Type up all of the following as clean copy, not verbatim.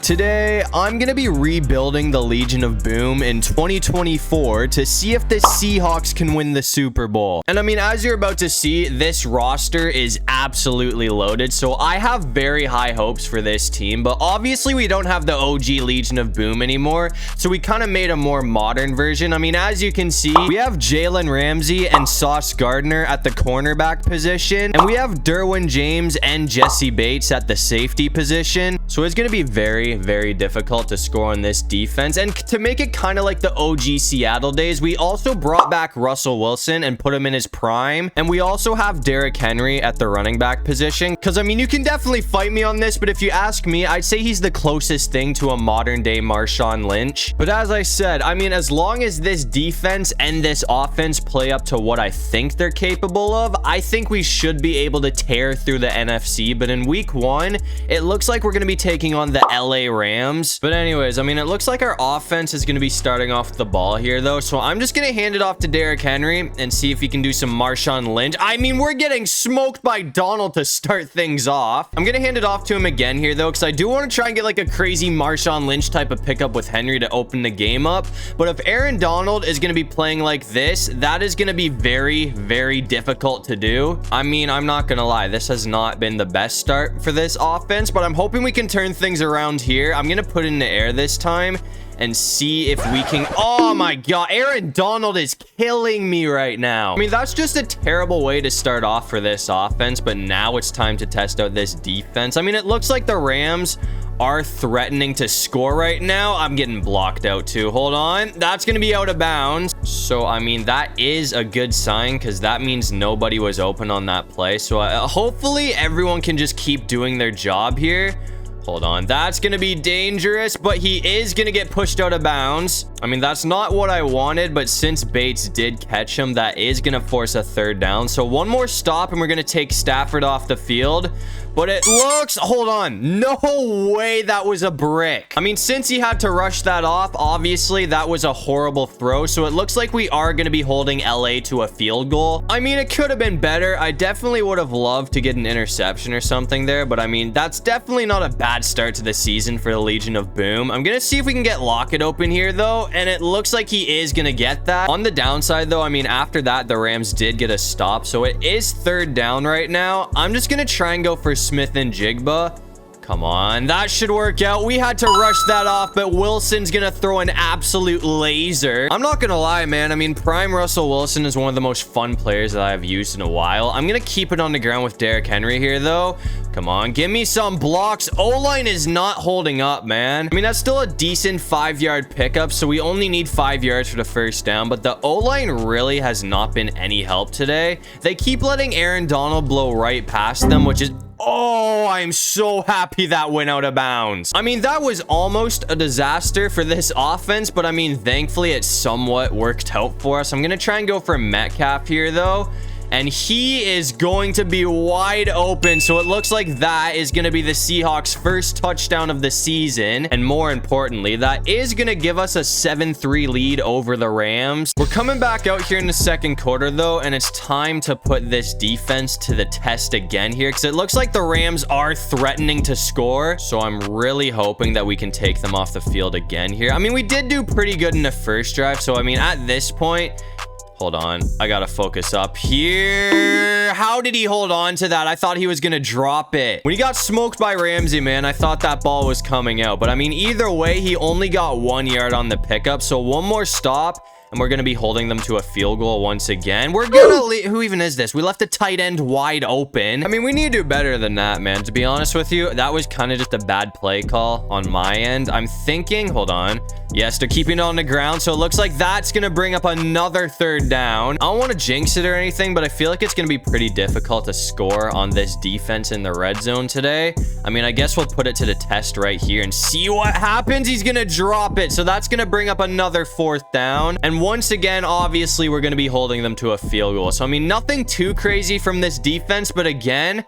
Today, I'm going to be rebuilding the Legion of Boom in 2024 to see if the Seahawks can win the Super Bowl. And I mean, as you're about to see, this roster is absolutely loaded, so I have very high hopes for this team, but obviously we don't have the OG Legion of Boom anymore, so we kind of made a more modern version. I mean, as you can see, we have Jalen Ramsey and Sauce Gardner at the cornerback position, and we have Derwin James and Jesse Bates at the safety position, so it's going to be very difficult to score on this defense. And to make it kind of like the OG Seattle days, we also brought back Russell Wilson and put him in his prime, and we also have Derrick Henry at the running back position, because I mean, you can definitely fight me on this, but if you ask me, I'd say he's the closest thing to a modern day Marshawn Lynch. But as I said, I mean, as long as this defense and this offense play up to what I think they're capable of, I think we should be able to tear through the NFC. But in week 1, it looks like we're going to be taking on the LA Rams. But anyways, I mean, it looks like our offense is going to be starting off the ball here though, so I'm just going to hand it off to Derrick Henry and see if he can do some Marshawn Lynch. I mean, we're getting smoked by Donald to start things off. I'm going to hand it off to him again here though, because I do want to try and get like a crazy Marshawn Lynch type of pickup with Henry to open the game up. But if Aaron Donald is going to be playing like this, that is going to be very difficult to do. I mean, I'm not going to lie, this has not been the best start for this offense, but I'm hoping we can turn things around here. I'm gonna put it in the air this time and see if we can. Oh my god, Aaron Donald is killing me right now. I mean, that's just a terrible way to start off for this offense, but now it's time to test out this defense. I mean, it looks like the Rams are threatening to score right now. I'm getting blocked out too. Hold on, that's gonna be out of bounds. So I mean, that is a good sign, because that means nobody was open on that play. So hopefully everyone can just keep doing their job here. Hold on, that's gonna be dangerous, but he is gonna get pushed out of bounds. I mean, that's not what I wanted, but since Bates did catch him, that is gonna force a third down. So one more stop and we're gonna take Stafford off the field. But it looks, hold on, no way that was a brick. I mean, since he had to rush that off, obviously that was a horrible throw. So it looks like we are going to be holding LA to a field goal. I mean, it could have been better. I definitely would have loved to get an interception or something there. But I mean, that's definitely not a bad start to the season for the Legion of Boom. I'm going to see if we can get Lockett open here though. And it looks like he is going to get that. On the downside though, I mean, after that, the Rams did get a stop. So it is third down right now. I'm just going to try and go for Smith and Jigba. Come on, that should work out. We had to rush that off, but Wilson's gonna throw an absolute laser. I'm not gonna lie, man. I mean, prime Russell Wilson is one of the most fun players that I've used in a while. I'm gonna keep it on the ground with Derrick Henry here though. Come on, give me some blocks. O-line is not holding up, man. I mean, that's still a decent 5-yard pickup, so we only need 5 yards for the first down, but the O-line really has not been any help today. They keep letting Aaron Donald blow right past them, which is... Oh, I'm so happy that went out of bounds. I mean, that was almost a disaster for this offense, but I mean, thankfully it somewhat worked out for us. I'm gonna try and go for Metcalf here though, and he is going to be wide open. So it looks like that is going to be the Seahawks' first touchdown of the season. And more importantly, that is going to give us a 7-3 lead over the Rams. We're coming back out here in the second quarter though, and it's time to put this defense to the test again here, because it looks like the Rams are threatening to score. So I'm really hoping that we can take them off the field again here. I mean, we did do pretty good in the first drive. So I mean, at this point... Hold on, I gotta focus up here. How did he hold on to that? I thought he was gonna drop it. When he got smoked by Ramsey, man, I thought that ball was coming out. But I mean, either way, he only got 1 yard on the pickup. So one more stop, and we're going to be holding them to a field goal once again. We're going to... Who even is this? We left the tight end wide open. I mean, we need to do better than that, man. To be honest with you, that was kind of just a bad play call on my end. I'm thinking... Hold on. Yes, they're keeping it on the ground, so it looks like that's going to bring up another third down. I don't want to jinx it or anything, but I feel like it's going to be pretty difficult to score on this defense in the red zone today. I mean, I guess we'll put it to the test right here and see what happens. He's going to drop it, so that's going to bring up another fourth down. And once again, obviously, we're going to be holding them to a field goal. So, I mean, nothing too crazy from this defense, but again...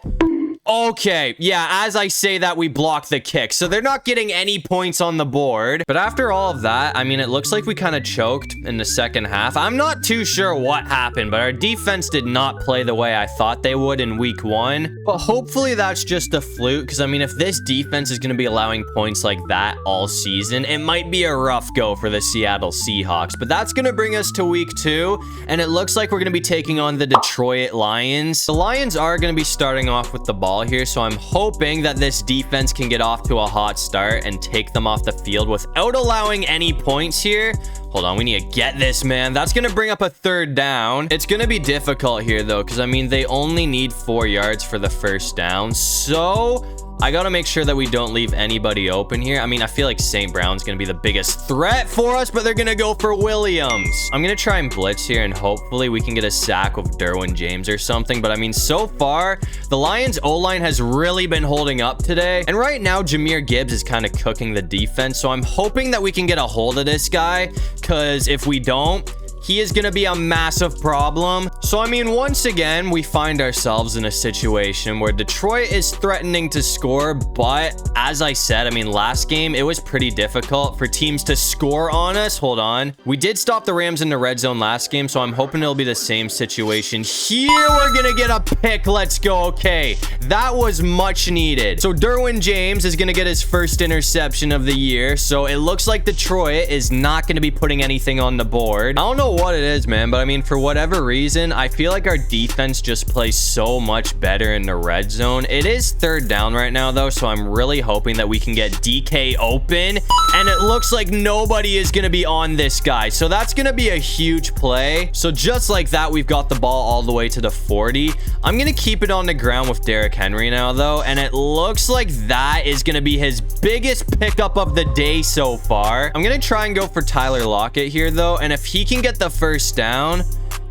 Okay, yeah, as I say that, we block the kick. So they're not getting any points on the board. But after all of that, I mean, it looks like we kind of choked in the second half. I'm not too sure what happened, but our defense did not play the way I thought they would in week 1. But hopefully that's just a fluke, because I mean, if this defense is going to be allowing points like that all season, it might be a rough go for the Seattle Seahawks. But that's going to bring us to week 2, and it looks like we're going to be taking on the Detroit Lions. The Lions are going to be starting off with the ball here, so I'm hoping that this defense can get off to a hot start and take them off the field without allowing any points here. Hold on, we need to get this, man. That's going to bring up a 3rd down. It's going to be difficult here, though, because, I mean, they only need 4 yards for the first down. So I got to make sure that we don't leave anybody open here. I mean, I feel like St. Brown's going to be the biggest threat for us, but they're going to go for Williams. I'm going to try and blitz here, and hopefully we can get a sack with Derwin James or something. But, I mean, so far, the Lions' O-line has really been holding up today. And right now, Jahmyr Gibbs is kind of cooking the defense. So I'm hoping that we can get a hold of this guy, because if we don't, he is going to be a massive problem. So, I mean, once again, we find ourselves in a situation where Detroit is threatening to score. But as I said, I mean, last game, it was pretty difficult for teams to score on us. Hold on. We did stop the Rams in the red zone last game, so I'm hoping it'll be the same situation here. We're going to get a pick. Let's go. Okay, that was much needed. So Derwin James is going to get his first interception of the year. So it looks like Detroit is not going to be putting anything on the board. I don't know what it is, man, but I mean, for whatever reason, I feel like our defense just plays so much better in the red zone. It is 3rd down right now, though, so I'm really hoping that we can get DK open, and it looks like nobody is going to be on this guy, so that's going to be a huge play. So just like that, we've got the ball all the way to the 40. I'm going to keep it on the ground with Derrick Henry now, though, and it looks like that is going to be his biggest pickup of the day so far. I'm going to try and go for Tyler Lockett here, though, and if he can get the first down,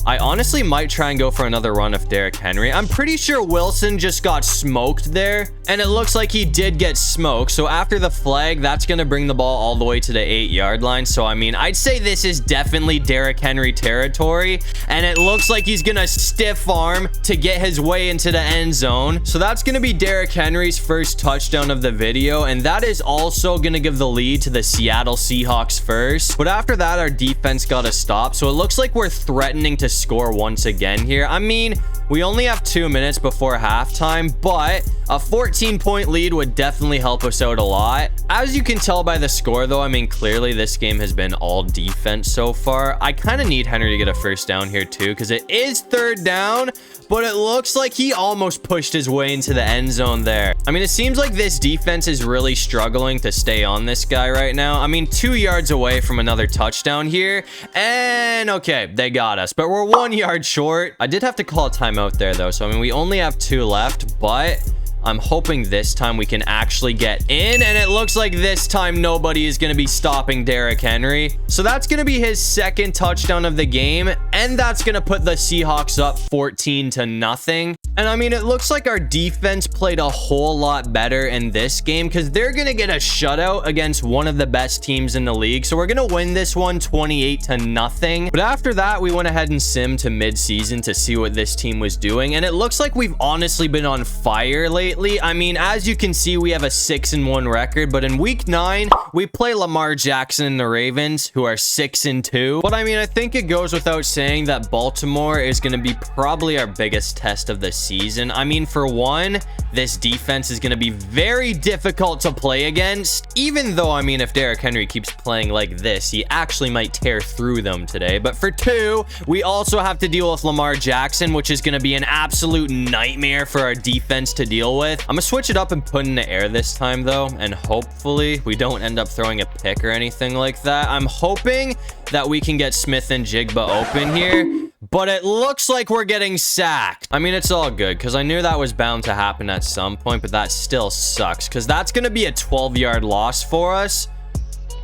I honestly might try and go for another run of Derrick Henry. I'm pretty sure Wilson just got smoked there, and it looks like he did get smoked. So after the flag, that's going to bring the ball all the way to the 8-yard line. So, I mean, I'd say this is definitely Derrick Henry territory, and it looks like he's going to stiff arm to get his way into the end zone. So that's going to be Derrick Henry's first touchdown of the video, and that is also going to give the lead to the Seattle Seahawks first. But after that, our defense got to stop. So it looks like we're threatening to score once again here. I mean, we only have 2 minutes before halftime, but a 14-point lead would definitely help us out a lot. As you can tell by the score, though, I mean, clearly this game has been all defense so far. I kind of need Henry to get a first down here too, because it is 3rd down, but it looks like he almost pushed his way into the end zone there. I mean, it seems like this defense is really struggling to stay on this guy right now. I mean, 2 yards away from another touchdown here, and okay, they got us, but we're 1 yard short. I did have to call a timeout there, though, so I mean, we only have 2 left, but I'm hoping this time we can actually get in, and it looks like this time nobody is going to be stopping Derrick Henry. So that's going to be his 2nd touchdown of the game, and that's going to put the Seahawks up 14-0. And I mean, it looks like our defense played a whole lot better in this game, because they're going to get a shutout against one of the best teams in the league. So we're going to win this one 28-0. But after that, we went ahead and simmed to mid-season to see what this team was doing, and it looks like we've honestly been on fire lately. I mean, as you can see, we have a 6-1 record, but in week 9, we play Lamar Jackson and the Ravens, who are 6-2. But I mean, I think it goes without saying that Baltimore is going to be probably our biggest test of the season. I mean, for one, this defense is going to be very difficult to play against, even though, I mean, if Derrick Henry keeps playing like this, he actually might tear through them today. But for 2, we also have to deal with Lamar Jackson, which is going to be an absolute nightmare for our defense to deal with. I'm gonna switch it up and put in the air this time, though, and hopefully we don't end up throwing a pick or anything like that. I'm hoping that we can get Smith and Jigba open here, but it looks like we're getting sacked. I mean, it's all good, because I knew that was bound to happen at some point, but that still sucks, because that's gonna be a 12-yard loss for us.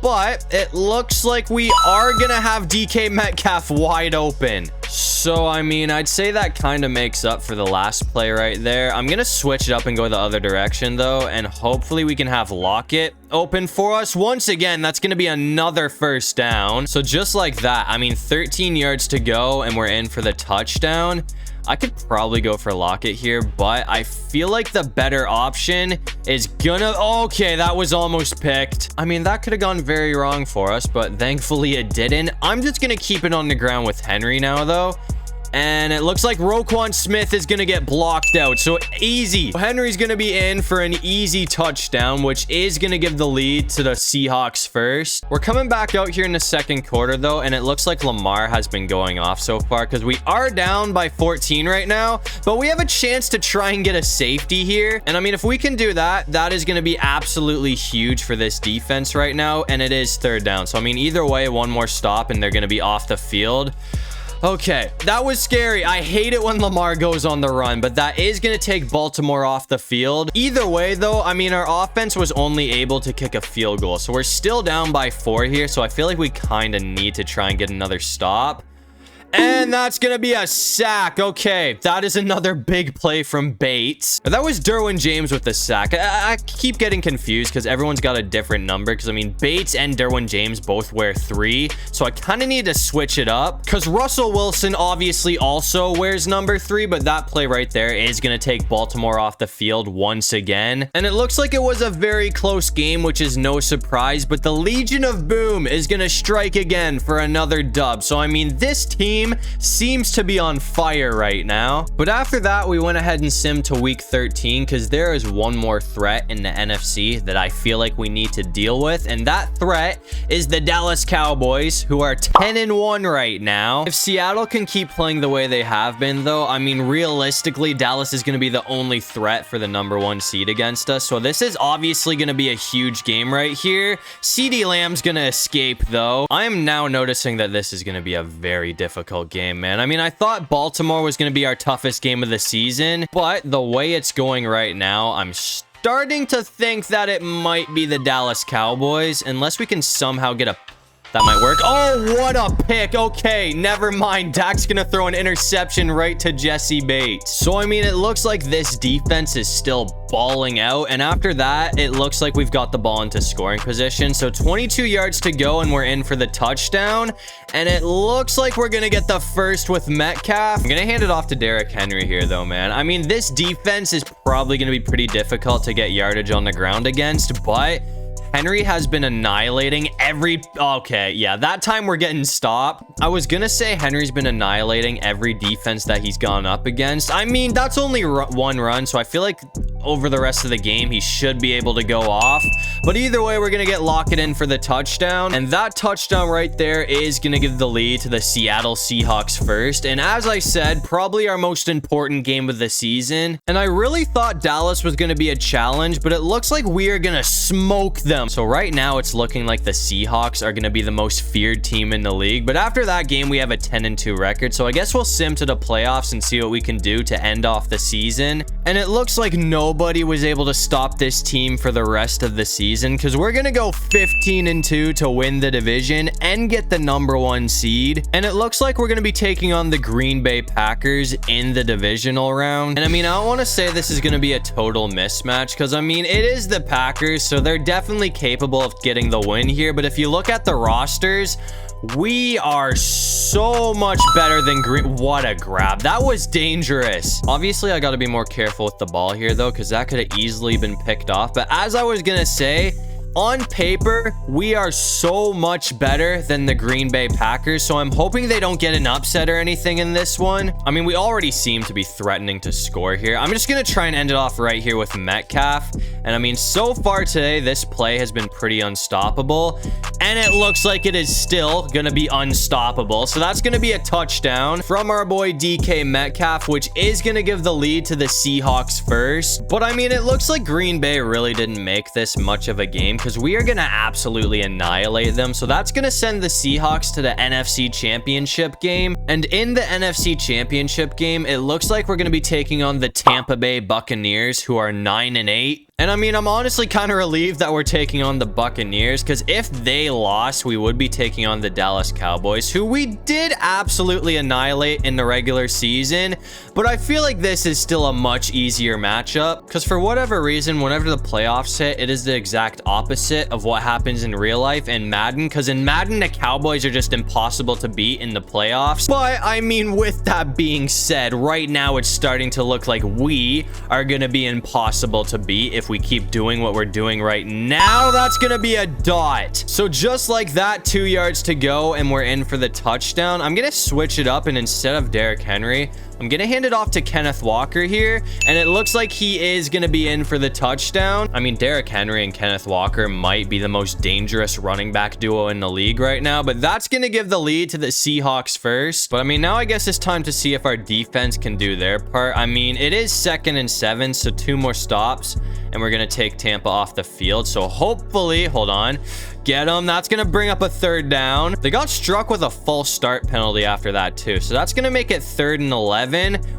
But it looks like we are gonna have DK Metcalf wide open. So, I mean, I'd say that kind of makes up for the last play right there. I'm gonna switch it up and go the other direction, though, and hopefully we can have Lockett open for us. Once again, that's going to be another first down. So just like that, I mean, 13 yards to go and we're in for the touchdown. I could probably go for Lockett here, but I feel like the better option is gonna... Okay, that was almost picked. I mean, that could have gone very wrong for us, but thankfully it didn't. I'm just gonna keep it on the ground with Henry now, though. And it looks like Roquan Smith is going to get blocked out. So easy. Henry's going to be in for an easy touchdown, which is going to give the lead to the Seahawks first. We're coming back out here in the second quarter, though. And it looks like Lamar has been going off so far because we are down by 14 right now. But we have a chance to try and get a safety here. And I mean, if we can do that, that is going to be absolutely huge for this defense right now. And it is third down. So I mean, either way, one more stop and they're going to be off the field. Okay, that was scary. I hate it when Lamar goes on the run, but that is going to take Baltimore off the field. Either way, though, I mean, our offense was only able to kick a field goal. So we're still down by 4 here. So I feel like we kind of need to try and get another stop. And that's going to be a sack. Okay, that is another big play from Bates. That was Derwin James with the sack. I keep getting confused because everyone's got a different number. Because, I mean, Bates and Derwin James both wear 3. So I kind of need to switch it up. Because Russell Wilson obviously also wears number 3. But that play right there is going to take Baltimore off the field once again. And it looks like it was a very close game, which is no surprise. But the Legion of Boom is going to strike again for another dub. So, I mean, this team seems to be on fire right now. But after that, we went ahead and simmed to week 13 because there is one more threat in the NFC that I feel like we need to deal with. And that threat is the Dallas Cowboys, who are 10-1 right now. If Seattle can keep playing the way they have been, though, I mean, realistically, Dallas is going to be the only threat for the #1 seed against us. So this is obviously going to be a huge game right here. CeeDee Lamb's going to escape, though. I am now noticing that this is going to be a very difficult game, man. I mean, I thought Baltimore was going to be our toughest game of the season, but the way it's going right now, I'm starting to think that it might be the Dallas Cowboys, unless we can somehow get a... That might work. Oh, what a pick. Okay, never mind. Dak's going to throw an interception right to Jesse Bates. So, I mean, it looks like this defense is still balling out. And after that, it looks like we've got the ball into scoring position. So, 22 yards to go, and we're in for the touchdown. And it looks like we're going to get the first with Metcalf. I'm going to hand it off to Derrick Henry here, though, man. I mean, this defense is probably going to be pretty difficult to get yardage on the ground against, but... Henry has been annihilating every... Okay, yeah, that time we're getting stopped. I was gonna say Henry's been annihilating every defense that he's gone up against. I mean, that's only one run, so I feel like over the rest of the game, he should be able to go off. But either way, we're gonna get Lockett in for the touchdown. And that touchdown right there is gonna give the lead to the Seattle Seahawks first. And as I said, probably our most important game of the season. And I really thought Dallas was gonna be a challenge, but it looks like we are gonna smoke them. So right now it's looking like the Seahawks are going to be the most feared team in the league. But after that game, we have a 10-2 record. So I guess we'll sim to the playoffs and see what we can do to end off the season. And it looks like nobody was able to stop this team for the rest of the season because we're going to go 15-2 to win the division and get the #1 seed. And it looks like we're going to be taking on the Green Bay Packers in the divisional round. And I mean, I don't want to say this is going to be a total mismatch because I mean, it is the Packers, so they're definitely capable of getting the win here. But if you look at the rosters, we are so much better than Green. What a grab. That was dangerous. Obviously, I got to be more careful with the ball here, though, because that could have easily been picked off. But as I was going to say, on paper, we are so much better than the Green Bay Packers, so I'm hoping they don't get an upset or anything in this one. I mean, we already seem to be threatening to score here. I'm just going to try and end it off right here with Metcalf. And I mean, so far today, this play has been pretty unstoppable. And it looks like it is still going to be unstoppable. So that's going to be a touchdown from our boy DK Metcalf, which is going to give the lead to the Seahawks first. But I mean, it looks like Green Bay really didn't make this much of a game because we are going to absolutely annihilate them. So that's going to send the Seahawks to the NFC Championship game. And in the NFC Championship game, it looks like we're going to be taking on the Tampa Bay Buccaneers, who are 9-8. And I mean, I'm honestly kind of relieved that we're taking on the Buccaneers, because if they lost, we would be taking on the Dallas Cowboys, who we did absolutely annihilate in the regular season. But I feel like this is still a much easier matchup, because for whatever reason, whenever the playoffs hit, it is the exact opposite of what happens in real life in Madden, because in Madden, the Cowboys are just impossible to beat in the playoffs. But I mean, with that being said, right now it's starting to look like we are going to be impossible to beat if we keep doing what we're doing right now. That's gonna be a dot. So just like that, 2 yards to go and we're in for the touchdown. I'm gonna switch it up, and instead of Derrick Henry, I'm gonna hand it off to Kenneth Walker here, and it looks like he is gonna be in for the touchdown. I mean, Derrick Henry and Kenneth Walker might be the most dangerous running back duo in the league right now, but that's gonna give the lead to the Seahawks first. But I mean, now I guess it's time to see if our defense can do their part. I mean, it is 2nd and 7, so 2 more stops, and we're gonna take Tampa off the field. So hopefully, hold on, get them. That's gonna bring up a 3rd down. They got struck with a false start penalty after that too, so that's gonna make it 3rd and 11.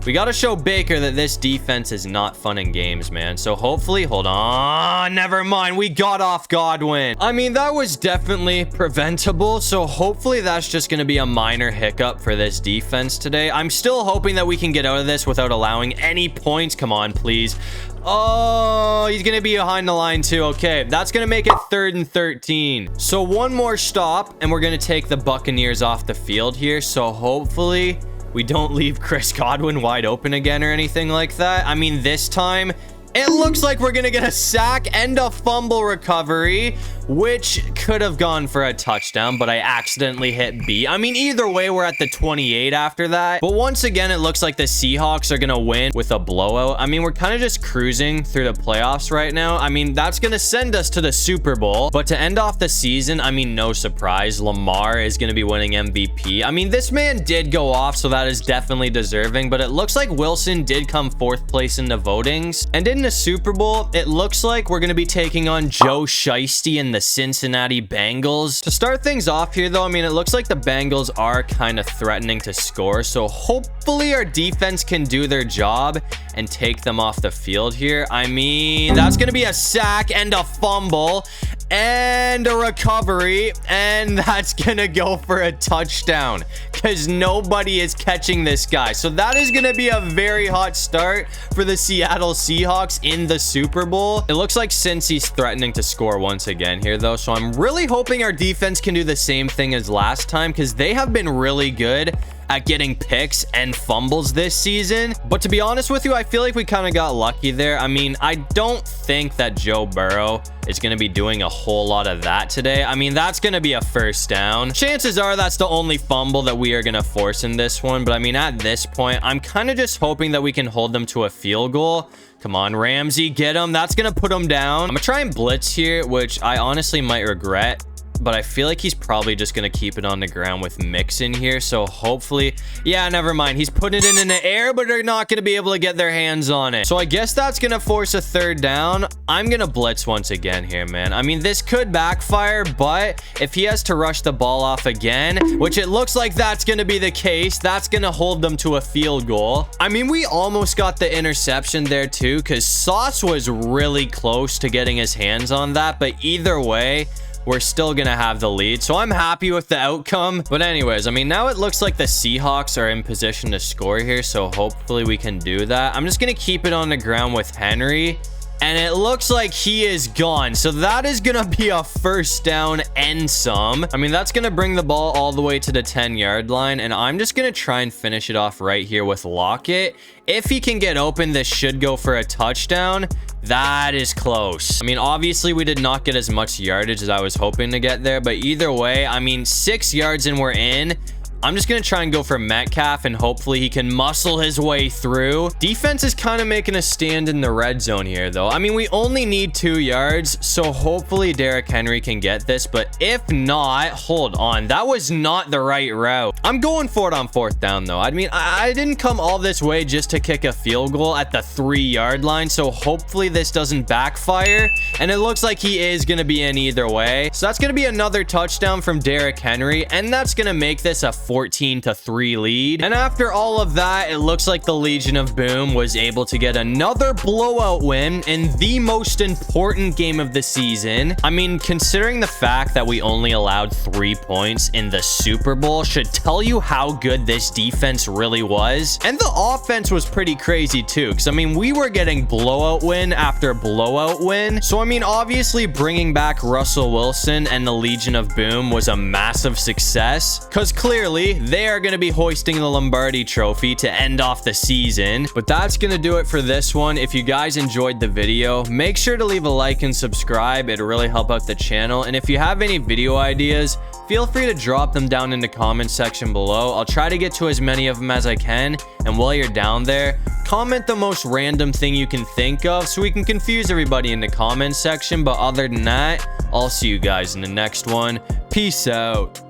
We gotta show Baker that this defense is not fun in games, man. So hopefully, hold on, never mind, we got off Godwin. I mean, that was definitely preventable, so hopefully that's just gonna be a minor hiccup for this defense today. I'm still hoping that we can get out of this without allowing any points. Come on, please. Oh, he's gonna be behind the line too. Okay, that's gonna make it 3rd and 13. So 1 more stop, and we're gonna take the Buccaneers off the field here. So hopefully we don't leave Chris Godwin wide open again or anything like that. I mean, this time it looks like we're gonna get a sack and a fumble recovery, which could have gone for a touchdown, but I accidentally hit B. I mean, either way, we're at the 28 after that. But once again, it looks like the Seahawks are gonna win with a blowout. I mean, we're kind of just cruising through the playoffs right now. I mean, that's gonna send us to the Super Bowl. But to end off the season, I mean, no surprise, Lamar is gonna be winning MVP. I mean, this man did go off, so that is definitely deserving, but it looks like Wilson did come 4th place in the votings. And in the Super Bowl, it looks like we're gonna be taking on Joe Shiesty and the Cincinnati Bengals. To start things off here though, I mean, it looks like the Bengals are kind of threatening to score, so hopefully our defense can do their job and take them off the field here. I mean, that's gonna be a sack and a fumble and a recovery, and that's gonna go for a touchdown because nobody is catching this guy. So that is gonna be a very hot start for the Seattle Seahawks in the Super Bowl. It looks like Cincy's threatening to score once again here though, so I'm really hoping our defense can do the same thing as last time, because they have been really good at getting picks and fumbles this season. But to be honest with you, I feel like we kind of got lucky there. I mean, I don't think that Joe Burrow is going to be doing a whole lot of that today. I mean, that's going to be a 1st down. Chances are that's the only fumble that we are going to force in this one. But I mean, at this point, I'm kind of just hoping that we can hold them to a field goal. Come on, Ramsey, get him. That's going to put him down. I'm going to try and blitz here, which I honestly might regret, but I feel like he's probably just going to keep it on the ground with Mixon here. So hopefully, yeah, never mind. He's putting it in the air, but they're not going to be able to get their hands on it. So I guess that's going to force a 3rd down. I'm going to blitz once again here, man. I mean, this could backfire, but if he has to rush the ball off again, which it looks like that's going to be the case, that's going to hold them to a field goal. I mean, we almost got the interception there too, because Sauce was really close to getting his hands on that, but either way, we're still gonna have the lead, so I'm happy with the outcome. But anyways, I mean, now it looks like the Seahawks are in position to score here, so hopefully we can do that. I'm just gonna keep it on the ground with Henry, and it looks like he is gone, so that is gonna be a 1st down and some. I mean, that's gonna bring the ball all the way to the 10-yard line, and I'm just gonna try and finish it off right here with Lockett. If he can get open, this should go for a touchdown. That is close. I mean, obviously we did not get as much yardage as I was hoping to get there, but either way, I mean, 6 yards and we're in. I'm just going to try and go for Metcalf, and hopefully he can muscle his way through. Defense is kind of making a stand in the red zone here, though. I mean, we only need 2 yards, so hopefully Derrick Henry can get this. But if not, hold on. That was not the right route. I'm going for it on 4th down, though. I mean, I didn't come all this way just to kick a field goal at the 3-yard line, so hopefully this doesn't backfire. And it looks like he is going to be in either way. So that's going to be another touchdown from Derrick Henry, and that's going to make this a 14-3 lead. And after all of that, it looks like the Legion of Boom was able to get another blowout win in the most important game of the season. I mean, considering the fact that we only allowed 3 points in the Super Bowl should tell you how good this defense really was. And the offense was pretty crazy too, because I mean, we were getting blowout win after blowout win. So I mean, obviously bringing back Russell Wilson and the Legion of Boom was a massive success, because clearly they are going to be hoisting the Lombardi Trophy to end off the season. But that's going to do it for this one. If you guys enjoyed the video, make sure to leave a like and subscribe. It'll really help out the channel. And if you have any video ideas, feel free to drop them down in the comment section below. I'll try to get to as many of them as I can. And while you're down there, comment the most random thing you can think of so we can confuse everybody in the comment section. But other than that, I'll see you guys in the next one. Peace out.